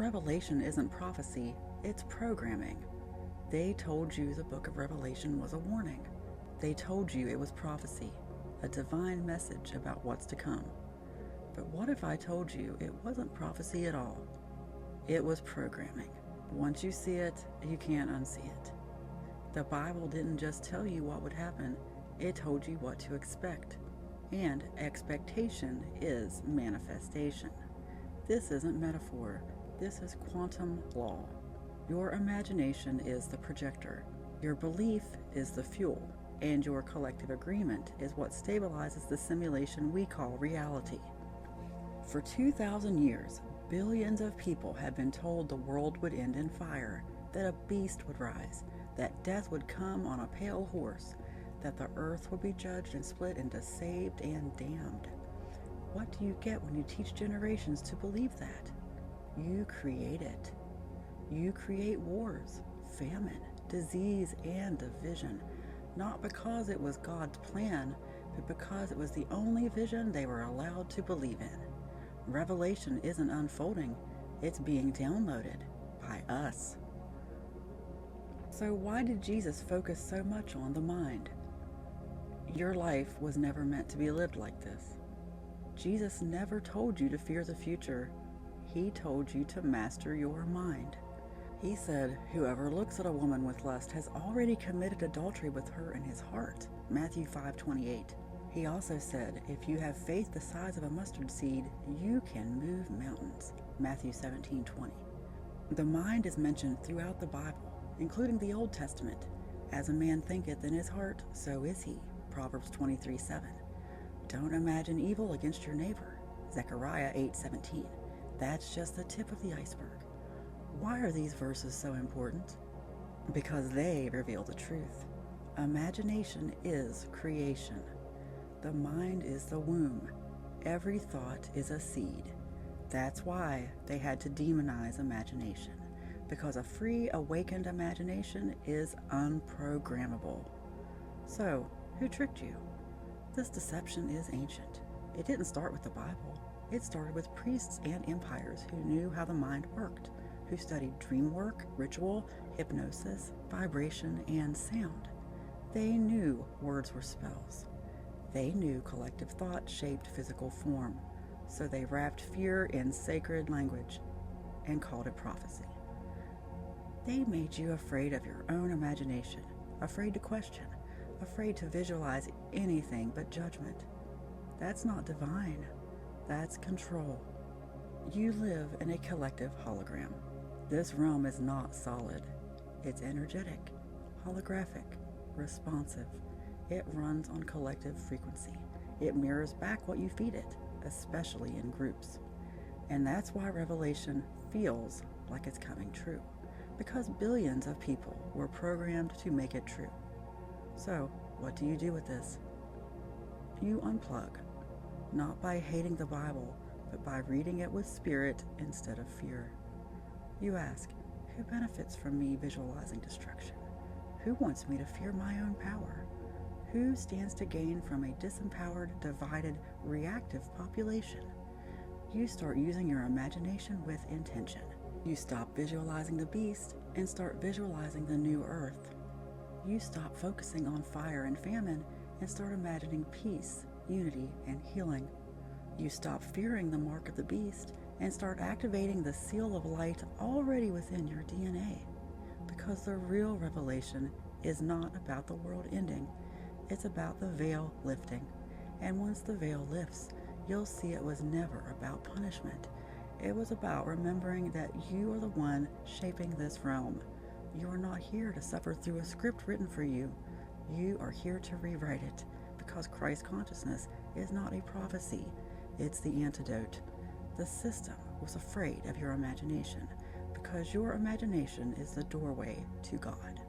Revelation isn't prophecy, it's programming. They told you the book of Revelation was a warning. They told you it was prophecy, a divine message about what's to come. But what if I told you it wasn't prophecy at all? It was programming. Once you see it, you can't unsee it. The Bible didn't just tell you what would happen, it told you what to expect. And expectation is manifestation. This isn't metaphor, this is quantum law. Your imagination is the projector, your belief is the fuel, and your collective agreement is what stabilizes the simulation we call reality. For 2,000 years, billions of people have been told the world would end in fire, that a beast would rise, that death would come on a pale horse, that the earth would be judged and split into saved and damned. What do you get when you teach generations to believe that? You create it. You create wars, famine, disease, and division, not because it was God's plan, but because it was the only vision they were allowed to believe in. Revelation isn't unfolding, it's being downloaded by us. So why did Jesus focus so much on the mind? Your life was never meant to be lived like this. Jesus never told you to fear the future. He told you to master your mind. He said, "Whoever looks at a woman with lust has already committed adultery with her in his heart." Matthew 5:28. He also said, "If you have faith the size of a mustard seed, you can move mountains." Matthew 17:20. The mind is mentioned throughout the Bible, including the Old Testament. "As a man thinketh in his heart, so is he." Proverbs 23:7. "Don't imagine evil against your neighbor." Zechariah 8:17. That's just the tip of the iceberg. Why are these verses so important? Because they reveal the truth. Imagination is creation. The mind is the womb. Every thought is a seed. That's why they had to demonize imagination, because a free, awakened imagination is unprogrammable. So, who tricked you? This deception is ancient. It didn't start with the Bible. It started with priests and empires who knew how the mind worked, who studied dream work, ritual, hypnosis, vibration, and sound. They knew words were spells. They knew collective thought shaped physical form, so they wrapped fear in sacred language and called it prophecy. They made you afraid of your own imagination, afraid to question, afraid to visualize anything but judgment. That's not divine. That's control. You live in a collective hologram. This realm is not solid. It's energetic, holographic, responsive. It runs on collective frequency. It mirrors back what you feed it, especially in groups. And that's why Revelation feels like it's coming true, because billions of people were programmed to make it true. So, what do you do with this? You unplug, not by hating the Bible, but by reading it with spirit instead of fear. You ask, who benefits from me visualizing destruction? Who wants me to fear my own power? Who stands to gain from a disempowered, divided, reactive population? You start using your imagination with intention. You stop visualizing the beast and start visualizing the new earth. You stop focusing on fire and famine and start imagining peace, unity, and healing. You stop fearing the mark of the beast and start activating the seal of light already within your DNA. Because the real revelation is not about the world ending. It's about the veil lifting. And once the veil lifts, you'll see it was never about punishment. It was about remembering that you are the one shaping this realm. You are not here to suffer through a script written for you. You are here to rewrite it, because Christ consciousness is not a prophecy. It's the antidote. The system was afraid of your imagination, because your imagination is the doorway to God.